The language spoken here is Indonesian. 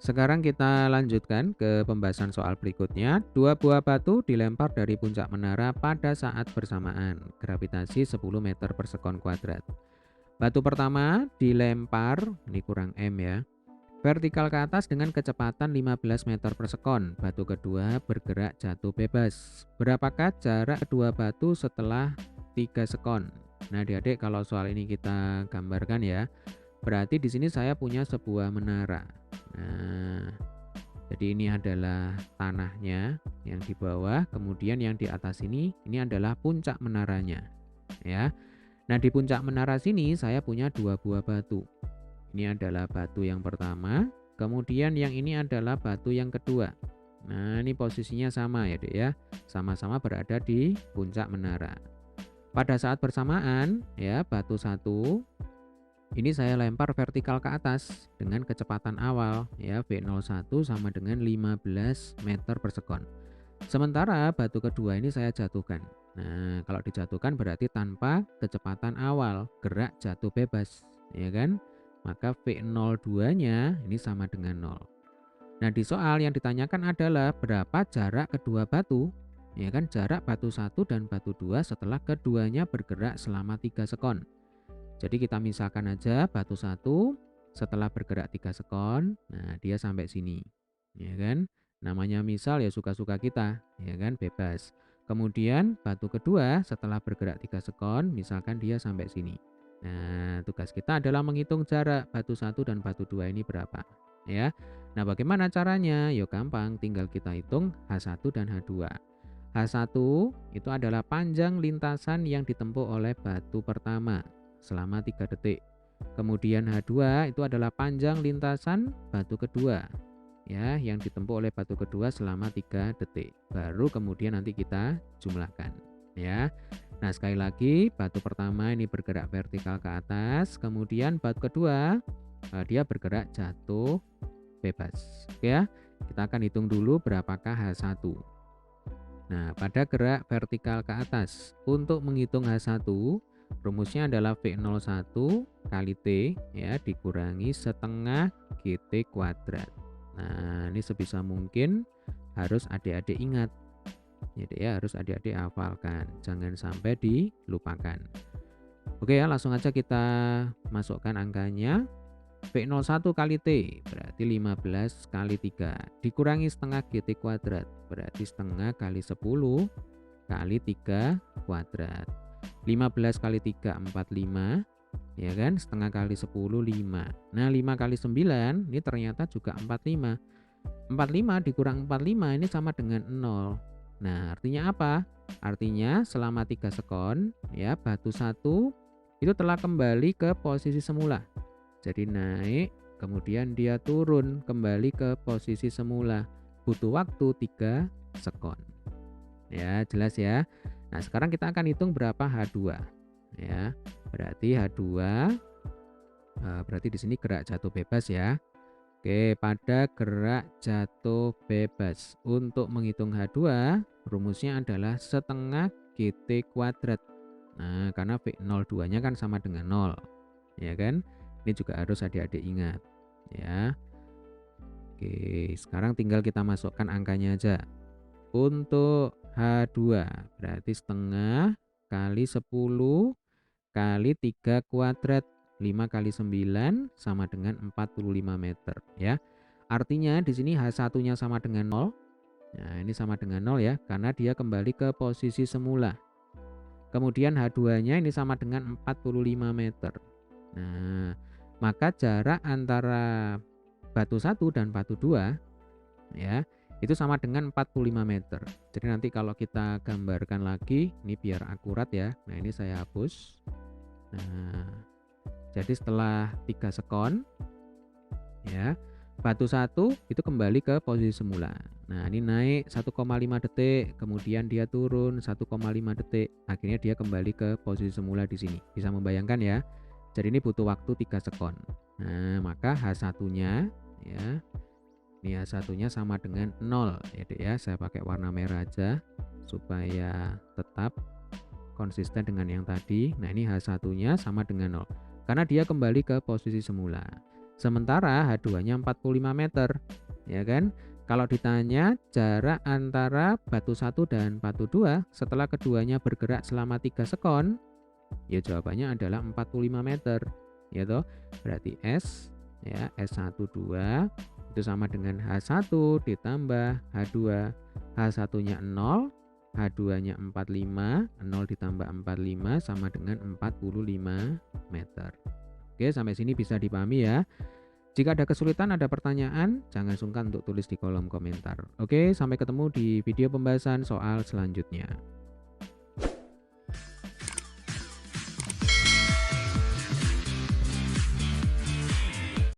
Sekarang kita lanjutkan ke pembahasan soal berikutnya. Dua buah batu dilempar dari puncak menara pada saat bersamaan. Gravitasi 10 meter per sekon kuadrat. Batu pertama dilempar, ini kurang M ya, vertikal ke atas dengan kecepatan 15 meter per sekon. Batu kedua bergerak jatuh bebas. Berapakah jarak kedua batu setelah 3 sekon? Nah, adik-adik, kalau soal ini kita gambarkan ya, berarti di sini saya punya sebuah menara. Nah, jadi ini adalah tanahnya yang di bawah, kemudian yang di atas ini adalah puncak menaranya, ya. Nah, di puncak menara sini saya punya dua buah batu. Ini adalah batu yang pertama, kemudian yang ini adalah batu yang kedua. Nah, ini posisinya sama ya, Dek ya. Sama-sama berada di puncak menara. Pada saat bersamaan, ya, batu satu ini saya lempar vertikal ke atas dengan kecepatan awal, ya, V01 sama dengan 15 meter per sekon. Sementara batu kedua ini saya jatuhkan. Nah, kalau dijatuhkan berarti tanpa kecepatan awal, gerak jatuh bebas, ya kan? Maka V02-nya ini sama dengan 0. Nah, di soal yang ditanyakan adalah berapa jarak kedua batu, ya kan? Jarak batu 1 dan batu 2 setelah keduanya bergerak selama 3 sekon. Jadi kita misalkan aja batu 1 setelah bergerak 3 sekon, nah dia sampai sini, ya kan? Namanya misal ya suka-suka kita, ya kan, bebas. Kemudian batu kedua setelah bergerak 3 sekon, misalkan dia sampai sini. Nah, tugas kita adalah menghitung jarak batu 1 dan batu 2 ini berapa, ya. Nah, bagaimana caranya? Yo gampang, tinggal kita hitung H1 dan H2. H1 itu adalah panjang lintasan yang ditempuh oleh batu pertama selama 3 detik. Kemudian H2 itu adalah panjang lintasan batu kedua, ya, yang ditempuh oleh batu kedua selama 3 detik. Baru kemudian nanti kita jumlahkan, ya. Nah, sekali lagi batu pertama ini bergerak vertikal ke atas, kemudian batu kedua dia bergerak jatuh bebas. Oke ya. Kita akan hitung dulu berapakah H1. Nah, pada gerak vertikal ke atas, untuk menghitung H1, rumusnya adalah V01 kali T, ya, dikurangi setengah GT kuadrat. Nah, ini sebisa mungkin harus adik-adik ingat. Jadi ya, harus adik-adik hafalkan. Jangan sampai dilupakan. Oke ya, langsung aja kita masukkan angkanya. V01 kali T berarti 15 kali 3 dikurangi setengah GT kuadrat berarti setengah kali 10 kali 3 kuadrat. 15 kali 3 45, ya kan, setengah kali 10 5. Nah, 5 kali 9 ini ternyata juga 45. 45 dikurang 45 ini sama dengan 0. Nah, artinya apa? Artinya selama 3 sekon, ya, batu 1 itu telah kembali ke posisi semula. Jadi naik, kemudian dia turun kembali ke posisi semula. Butuh waktu 3 sekon. Ya, jelas ya. Nah, sekarang kita akan hitung berapa H2. Ya. Berarti H2 berarti di sini gerak jatuh bebas ya. Oke, pada gerak jatuh bebas. Untuk menghitung H2, rumusnya adalah setengah GT kuadrat. Nah, karena V02-nya kan sama dengan 0. Ya kan? Ini juga harus adik-adik ingat, ya. Oke, sekarang tinggal kita masukkan angkanya aja. Untuk H2 berarti setengah kali 10 kali 3 kuadrat. 5 kali 9 sama dengan 45 meter, ya. Artinya di sini H1-nya sama dengan 0. Nah, ini sama dengan 0 ya, karena dia kembali ke posisi semula. Kemudian H2-nya ini sama dengan 45 meter. Nah, maka jarak antara batu 1 dan batu 2, ya, itu sama dengan 45 meter. Jadi nanti kalau kita gambarkan lagi, ini biar akurat ya. Nah, ini saya hapus. Nah, jadi setelah 3 sekon, ya, batu 1 itu kembali ke posisi semula. Nah, ini naik 1,5 detik, kemudian dia turun 1,5 detik. Akhirnya dia kembali ke posisi semula di sini. Bisa membayangkan ya. Jadi ini butuh waktu 3 sekon. Nah, maka H1-nya, ya, ini H1-nya sama dengan 0 ya, Dek ya. Saya pakai warna merah aja supaya tetap konsisten dengan yang tadi. Nah, ini H1-nya sama dengan 0 karena dia kembali ke posisi semula. Sementara H2-nya 45 meter, ya kan? Kalau ditanya jarak antara batu 1 dan batu 2 setelah keduanya bergerak selama 3 sekon, ya jawabannya adalah 45 meter, ya toh. Berarti S, ya, S1 2 itu sama dengan H1 ditambah H2. H1-nya 0, H2-nya 45, 0 ditambah 45 sama dengan 45 meter. Oke, sampai sini bisa dipahami ya. Jika ada kesulitan, ada pertanyaan, jangan sungkan untuk tulis di kolom komentar. Oke, sampai ketemu di video pembahasan soal selanjutnya.